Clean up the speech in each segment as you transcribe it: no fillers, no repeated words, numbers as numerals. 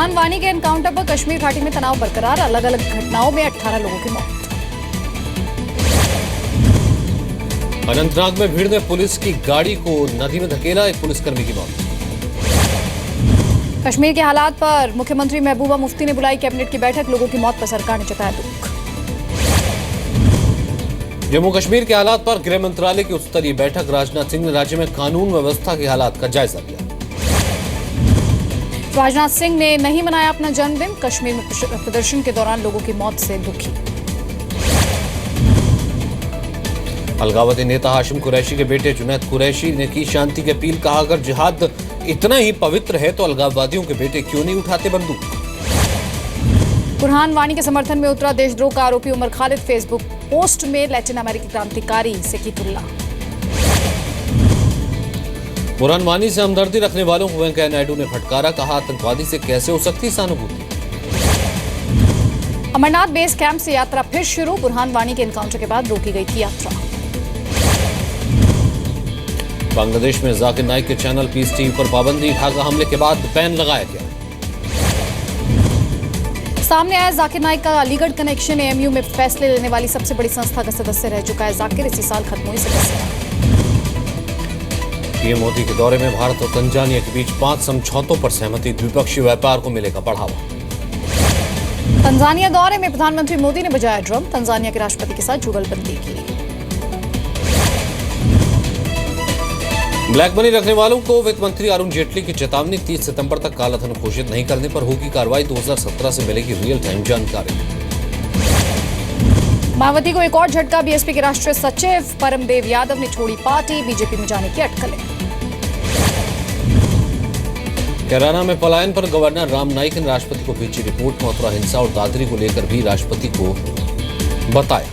बुरहान वानी के एनकाउंटर पर कश्मीर घाटी में तनाव बरकरार, अलग अलग घटनाओं में 18 लोगों की मौत। अनंतनाग में भीड़ ने पुलिस की गाड़ी को नदी में धकेला, एक पुलिसकर्मी की मौत। कश्मीर के हालात पर मुख्यमंत्री महबूबा मुफ्ती ने बुलाई कैबिनेट की बैठक, लोगों की मौत पर सरकार ने जताया दुख। जम्मू कश्मीर के हालात पर गृह मंत्रालय की उच्च स्तरीय बैठक, राजनाथ सिंह ने राज्य में कानून व्यवस्था के हालात का जायजा लिया। राजनाथ सिंह ने नहीं मनाया अपना जन्मदिन, कश्मीर में प्रदर्शन के दौरान लोगों की मौत से दुखी। अलगावती नेता हाशिम कुरैशी के बेटे जुनैद कुरैशी ने की शांति की अपील, कहा अगर जिहाद इतना ही पवित्र है तो अलगाववादियों के बेटे क्यों नहीं उठाते बंदूक। बुरहान वानी के समर्थन में उतरा देशद्रोह का आरोपी उमर खालिद, फेसबुक पोस्ट में लैटिन अमेरिकी क्रांतिकारी से की तुलना। बुरहान वानी से हमदर्दी रखने वालों को वेंकैया नायडू ने फटकारा, कहा आतंकवादी से कैसे हो सकती सहानुभूति। अमरनाथ बेस कैंप से यात्रा फिर शुरू, बुरहान वानी के एनकाउंटर के बाद रोकी गई थी यात्रा। बांग्लादेश में जाकिर नाइक के चैनल पीस टीवी पर पाबंदी, ढाका हमले के बाद बैन लगाया गया। सामने आया जाकिर नाइक का अलीगढ़ कनेक्शन, एएमयू में फैसले लेने वाली सबसे बड़ी संस्था का सदस्य रह चुका है जाकिर, इसी साल खत्म हुई सदस्य। पीएम मोदी के दौरे में भारत और तंजानिया के बीच 5 समझौतों पर सहमति, द्विपक्षीय व्यापार को मिलेगा बढ़ावा। तंजानिया दौरे में प्रधानमंत्री मोदी ने बजाया ड्रम, तंजानिया के राष्ट्रपति के साथ जुगलबंदी की। ब्लैक मनी रखने वालों को वित्त मंत्री अरुण जेटली की चेतावनी, 30 सितंबर तक कालाधन घोषित नहीं करने पर होगी कार्रवाई, 2017 से मिलेगी रियल टाइम जानकारी। मायावती को एक और झटका, बीएसपी के राष्ट्रीय सचिव परमदेव यादव ने छोड़ी पार्टी, बीजेपी में जाने की अटकलें। कैराना में पलायन पर गवर्नर राम नाईक ने राष्ट्रपति को भेजी रिपोर्ट, मथुरा हिंसा और दादरी को लेकर भी राष्ट्रपति को बताया।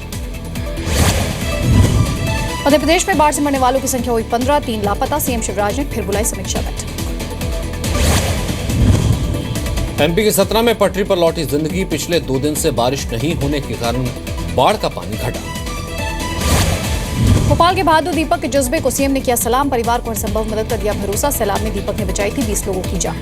मध्य प्रदेश में बाढ़ से मरने वालों की संख्या हुई 15, 3 लापता, सीएम शिवराज ने फिर बुलाई समीक्षा बैठक। एमपी के सतना में पटरी पर लौटी जिंदगी, पिछले 2 दिन से बारिश नहीं होने के कारण बाढ़ का पानी घटा। भोपाल के बहादुर दीपक के जज्बे को सीएम ने किया सलाम, परिवार को हर संभव मदद का दिया भरोसा, सैलाब में दीपक ने बचाई थी 20 लोगों की जान।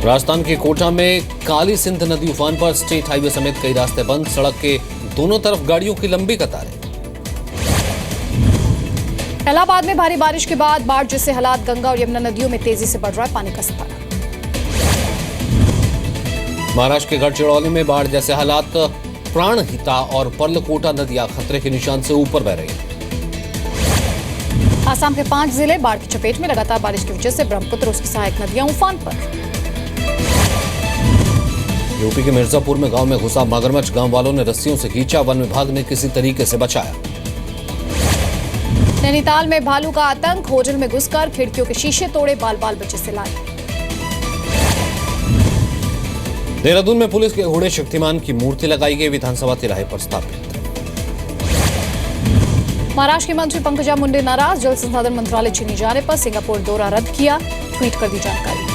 राजस्थान के कोटा में काली सिंध नदी उफान पर, स्टेट हाईवे समेत कई रास्ते बंद, सड़क के दोनों तरफ गाड़ियों की लंबी कतारें। इलाहाबाद में भारी बारिश के बाद बाढ़ जैसे हालात, गंगा और यमुना नदियों में तेजी से बढ़ रहा है पानी का स्तर। महाराष्ट्र के गढ़चिरौली में बाढ़ जैसे हालात, प्राणहिता और पर्लकोटा नदियां खतरे के निशान से ऊपर बह रही हैं। आसाम के 5 जिले बाढ़ की चपेट में, लगातार बारिश की वजह से ब्रह्मपुत्र और उसकी सहायक नदियां उफान पर। यूपी के मिर्जापुर में गांव में घुसा मगरमच्छ, गांव वालों ने रस्सियों से खींचा, वन विभाग ने किसी तरीके से बचाया। नैनीताल में भालू का आतंक, होटल में घुसकर खिड़कियों के शीशे तोड़े, बाल बाल बचे से लाए। देहरादून में पुलिस के घोड़े शक्तिमान की मूर्ति लगाई गई, विधानसभा तिराहे पर स्थापित। महाराष्ट्र के मंत्री पंकजा मुंडे नाराज, जल संसाधन मंत्रालय चीनी जाने पर सिंगापुर दौरा रद्द किया, ट्वीट कर दी जानकारी।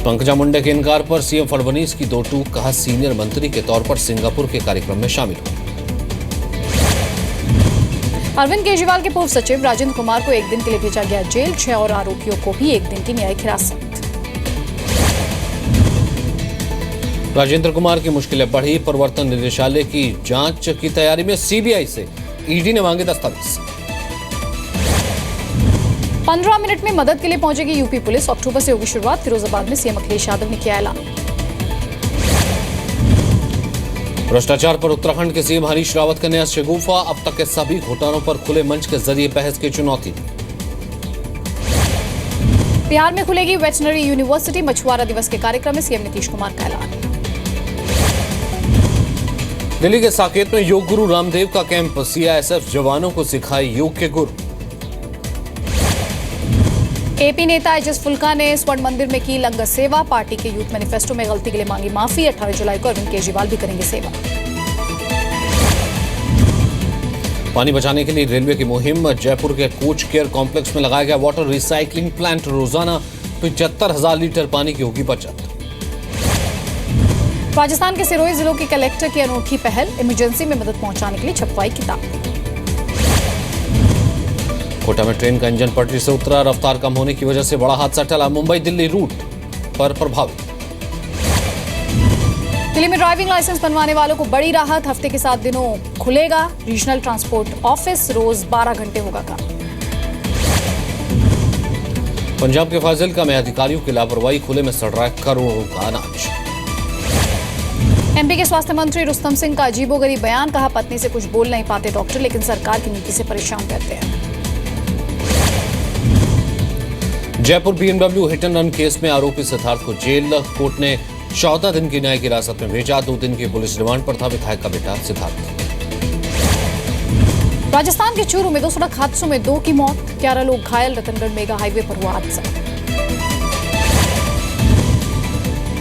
पंकजा मुंडे के इनकार पर सीएम फडणवीस की 2 टूक, कहा सीनियर मंत्री के तौर पर सिंगापुर के कार्यक्रम में शामिल हो। अरविंद केजरीवाल के पूर्व सचिव राजेंद्र कुमार को 1 दिन के लिए भेजा गया जेल, 6 और आरोपियों को भी 1 दिन की न्यायिक हिरासत। राजेंद्र कुमार की मुश्किलें बढ़ी, प्रवर्तन निदेशालय की जांच की तैयारी में सीबीआई से ईडी ने मांगे दस्तावेज। 15 मिनट में मदद के लिए पहुंचेगी यूपी पुलिस, अक्टूबर से होगी शुरुआत, फिरोजाबाद में सीएम अखिलेश यादव ने किया ऐलान। भ्रष्टाचार पर उत्तराखंड के सीएम हरीश रावत का नया शगुफा, अब तक के सभी घोटालों पर खुले मंच के जरिए बहस की चुनौती दी। बिहार में खुलेगी वेटरनरी यूनिवर्सिटी, मछुआरा दिवस के कार्यक्रम में सीएम नीतीश कुमार का ऐलान। दिल्ली के साकेत में योग गुरु रामदेव का कैंप, सीआईएसएफ जवानों को सिखाए योग के गुर। एपी नेता एचएस फुल्का ने स्वर्ण मंदिर में की लंगर सेवा, पार्टी के यूथ मैनिफेस्टो में गलती के लिए मांगी माफी, 18 जुलाई को अरविंद केजरीवाल भी करेंगे सेवा। पानी बचाने के लिए रेलवे की मुहिम, जयपुर के कोच केयर कॉम्प्लेक्स में लगाया गया वाटर रिसाइकलिंग प्लांट, रोजाना 75,000 लीटर पानी की होगी बचत। राजस्थान के सिरोही जिलों के कलेक्टर की अनोखी पहल, इमरजेंसी में मदद पहुंचाने के लिए छपवाई किताब। कोटा में ट्रेन का इंजन पटरी से उतरा, रफ्तार कम होने की वजह से बड़ा हादसा टला, मुंबई दिल्ली रूट पर प्रभावित। दिल्ली में ड्राइविंग लाइसेंस बनवाने वालों को बड़ी राहत, हफ्ते के 7 दिनों खुलेगा रीजनल ट्रांसपोर्ट ऑफिस, रोज 12 घंटे होगा काम। पंजाब के फाजिल्का में अधिकारियों की लापरवाही, खुले में सड़ रहा है करोड़ों का अनाज। एमपी के स्वास्थ्य मंत्री रुस्तम सिंह का अजीबोगरीब बयान, कहा पत्नी से कुछ बोल नहीं पाते डॉक्टर, लेकिन सरकार की नीति से परेशान रहते हैं। Jaipur BMW hit and run case में आरोपी सिद्धार्थ को जेल, कोर्ट ने 14 दिन की न्यायिक हिरासत में भेजा, 2 दिन की पुलिस रिमांड पर था विधायक का बेटा सिद्धार्थ। राजस्थान के चूरू में 2 सड़क हादसों में 2 की मौत, 11 लोग घायल, रतनगढ़ मेगा हाईवे पर हुआ हादसा।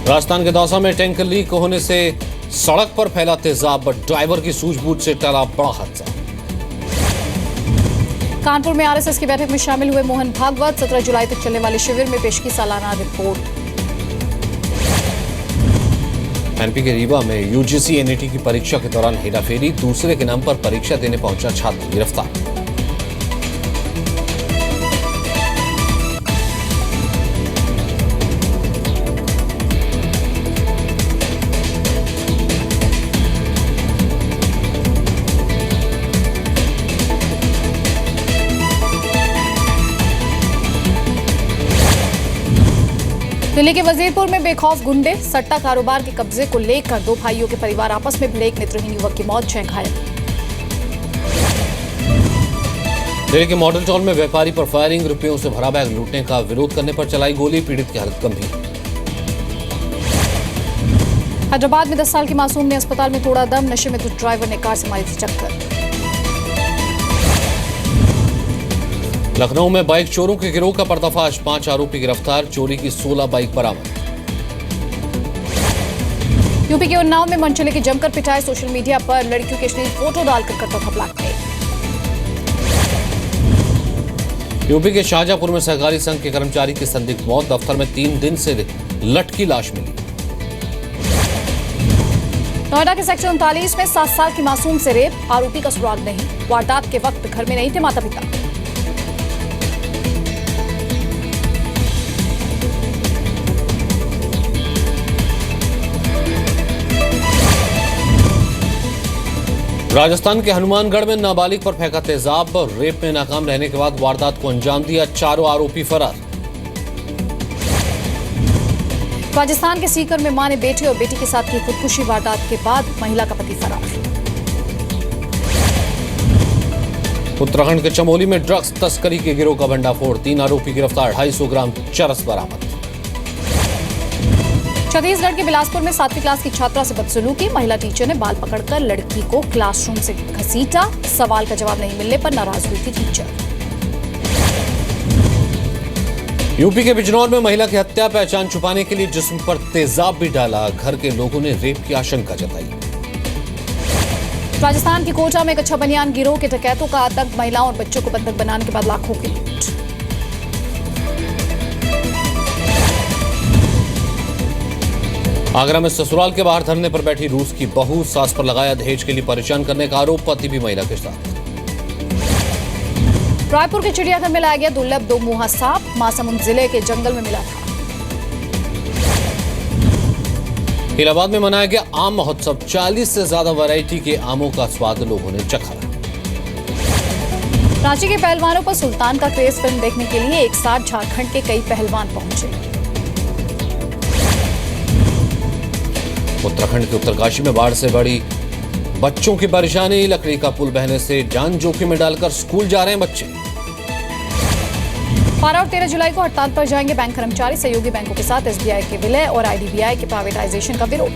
राजस्थान के दौसा में टैंकर लीक होने से सड़क पर फैला तेजाब, ड्राइवर की सूझबूझ से टला बड़ा हादसा। कानपुर में आरएसएस की बैठक में शामिल हुए मोहन भागवत, 17 जुलाई तक चलने वाले शिविर में पेश की सालाना रिपोर्ट। एमपी के रीवा में यूजीसी एनईटी की परीक्षा के दौरान हेराफेरी, दूसरे के नाम पर परीक्षा देने पहुंचा छात्र गिरफ्तार। दिल्ली के वजीरपुर में बेखौफ गुंडे, सट्टा कारोबार के कब्जे को लेकर 2 भाइयों के परिवार आपस में भिड़े, एक नेत्रहीन युवक की मौत, 6 घायल। दिल्ली के मॉडल टाउन में व्यापारी पर फायरिंग, रुपयों से भरा बैग लूटने का विरोध करने पर चलाई गोली, पीड़ित की हालत गंभीर। हैदराबाद में 10 साल की मासूम ने अस्पताल में तोड़ा दम, नशे में धुत ड्राइवर ने कार से मारी थी टक्कर। लखनऊ में बाइक चोरों के गिरोह का पर्दाफाश, 5 आरोपी गिरफ्तार, चोरी की 16 बाइक बरामद। यूपी के उन्नाव में मनचले की जमकर पिटाई, सोशल मीडिया पर लड़कियों के अश्लील फोटो डालकर करता था ब्लैकमेल। यूपी के शाहजहांपुर में सहकारी संघ के कर्मचारी की संदिग्ध मौत, दफ्तर में 3 दिन से लटकी लाश मिली। नोएडा के सेक्टर 39 में 7 साल की मासूम से रेप, आरोपी का सुराग नहीं, वारदात के वक्त घर में नहीं थे माता पिता। राजस्थान के हनुमानगढ़ में नाबालिग पर फेंका तेजाब, रेप में नाकाम रहने के बाद वारदात को अंजाम दिया, 4 आरोपी फरार। राजस्थान के सीकर में मां ने बेटे और बेटी के साथ की खुदकुशी, वारदात के बाद महिला का पति फरार। उत्तराखंड के चमोली में ड्रग्स तस्करी के गिरोह का भंडाफोड़, 3 आरोपी गिरफ्तार, 250 ग्राम चरस बरामद। छत्तीसगढ़ के बिलासपुर में 7वीं क्लास की छात्रा से बदसलूकी, महिला टीचर ने बाल पकड़कर लड़की को क्लासरूम से घसीटा, सवाल का जवाब नहीं मिलने पर नाराज हुई थी टीचर। यूपी के बिजनौर में महिला की हत्या, पहचान छुपाने के लिए जिस्म पर तेजाब भी डाला, घर के लोगों ने रेप की आशंका जताई। राजस्थान के कोटा में कच्चा बनियान गिरोह के डकैतों का आतंक, महिलाओं और बच्चों को बंधक बनाने के बाद लाखों की लूट। आगरा में ससुराल के बाहर धरने पर बैठी रूस की बहू, सास पर लगाया दहेज के लिए परेशान करने का आरोप, पति भी महिला के साथ। रायपुर के चिड़ियाघर में लाया गया दुर्लभ 2 मुहा सांप, महासमुंद जिले के जंगल में मिला था। इलाहाबाद में मनाया गया आम महोत्सव, 40 से ज्यादा वैरायटी के आमों का स्वाद लोगों ने चखा। रांची के पहलवानों पर सुल्तान का क्रेज, फिल्म देखने के लिए एक साथ झारखंड के कई पहलवान पहुंचे। उत्तराखंड के उत्तरकाशी में बाढ़ से बड़ी बच्चों की परेशानी, लकड़ी का पुल बहने से जान जोखिम में डालकर स्कूल जा रहे हैं बच्चे। 12 और 13 जुलाई को हड़ताल पर जाएंगे बैंक कर्मचारी, सहयोगी बैंकों के साथ एसबीआई के विलय और आईडीबीआई के प्राइवेटाइजेशन का विरोध।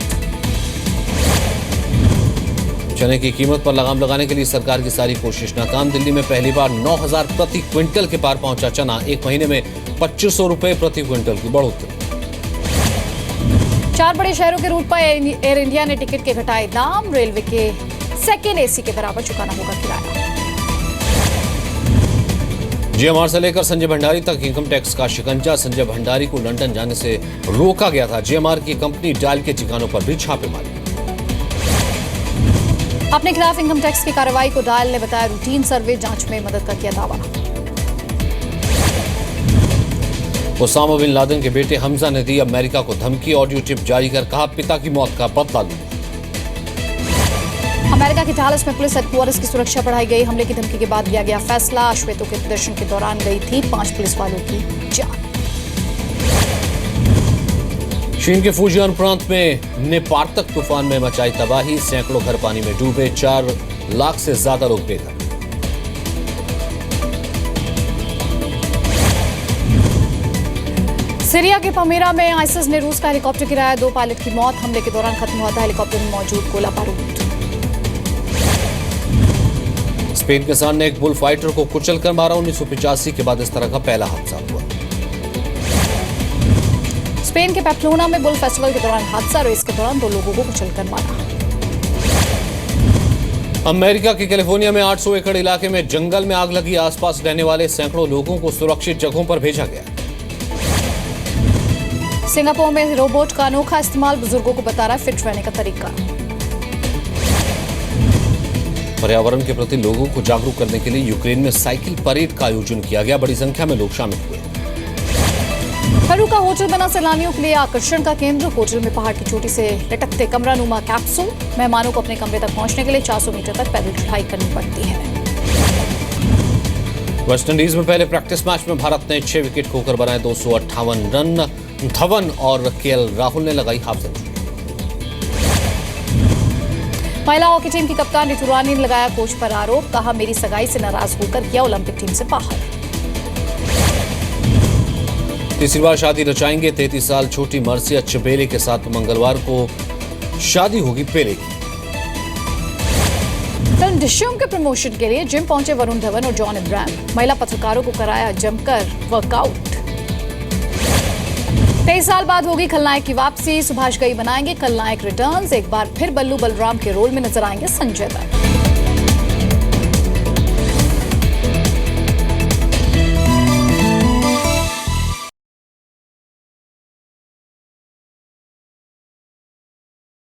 चने की कीमत पर लगाम लगाने के लिए सरकार की सारी कोशिश नाकाम, दिल्ली में पहली बार 9,000 प्रति क्विंटल के पार पहुंचा चना, 1 महीने में 2500 रुपए प्रति क्विंटल की बढ़ोतरी। 4 बड़े शहरों के रूट पर एयर इंडिया ने टिकट के घटाए दाम, रेलवे के सेकेंड एसी के बराबर चुकाना होगा किराया। जीएमआर से लेकर संजय भंडारी तक इनकम टैक्स का शिकंजा, संजय भंडारी को लंदन जाने से रोका गया था, जीएमआर की कंपनी डायल के ठिकानों पर भी छापेमारी। अपने खिलाफ इनकम टैक्स की कार्रवाई को डायल ने बताया रूटीन सर्वे, जांच में मदद का किया दावा। ओसामा बिन लादेन के बेटे हमजा ने दी अमेरिका को धमकी। ऑडियो टिप जारी कर कहा, पिता की मौत का बदला लूंगा। अमेरिका के डालस में पुलिस हेडक्वार्टर्स की सुरक्षा बढ़ाई गई। हमले की धमकी के बाद लिया गया फैसला। श्वेतों के प्रदर्शन के दौरान गई थी 5 पुलिस वालों की जान। चीन के फुजियान प्रांत में नेपार्तक तूफान में मचाई तबाही। सैकड़ों घर पानी में डूबे। 4 लाख से ज्यादा लोग बेघर। सीरिया के पमेरा में आईसिस ने रूस का हेलीकॉप्टर गिराया। 2 पायलट की मौत। हमले के दौरान खत्म हुआ था हेलीकॉप्टर में मौजूद गोला बारूद। स्पेन के किसान ने एक बुल फाइटर को कुचलकर मारा। 1985 के बाद इस तरह का पहला हादसा हुआ। स्पेन के पैम्प्लोना में बुल फेस्टिवल के दौरान हादसा। रेस के दौरान 2 लोगों को कुचलकर मारा। अमेरिका के कैलिफोर्निया में 800 एकड़ इलाके में जंगल में आग लगी। आसपास रहने वाले सैकड़ों लोगों को सुरक्षित जगहों पर भेजा गया। सिंगापुर में रोबोट का अनोखा इस्तेमाल बुजुर्गों को बता रहा है फिट रहने का तरीका। पर्यावरण के प्रति लोगों को जागरूक करने के लिए यूक्रेन में साइकिल परेड का आयोजन किया गया। बड़ी संख्या में लोग शामिल हुए। पेरू का होटल बना सैलानियों के लिए आकर्षण का केंद्र। होटल में पहाड़ की चोटी से लटकते कमरानुमा कैप्सूल। मेहमानों को अपने कमरे तक पहुंचने के लिए 400 मीटर तक पैदल चढ़ाई करनी पड़ती है। वेस्टइंडीज में पहले प्रैक्टिस मैच में भारत ने 6 विकेट खोकर बनाए 258 रन। धवन और केएल राहुल ने लगाई हाफ सेंचुरी। महिला हॉकी टीम की कप्तान ऋतु रानी ने लगाया कोच पर आरोप। कहा, मेरी सगाई से नाराज होकर किया ओलंपिक टीम से बाहर। तीसरी बार शादी रचाएंगे 33 साल छोटी मर्सिया चबेले के साथ। मंगलवार को शादी होगी पेले की। फिल्म डिशम के प्रमोशन के लिए जिम पहुंचे वरुण धवन और जॉन अब्राहम। महिला पत्रकारों को कराया जमकर वर्कआउट। 23 साल बाद होगी खलनायक की वापसी। सुभाष घई बनाएंगे खलनायक रिटर्न्स। एक बार फिर बल्लू बलराम के रोल में नजर आएंगे संजय दत्त।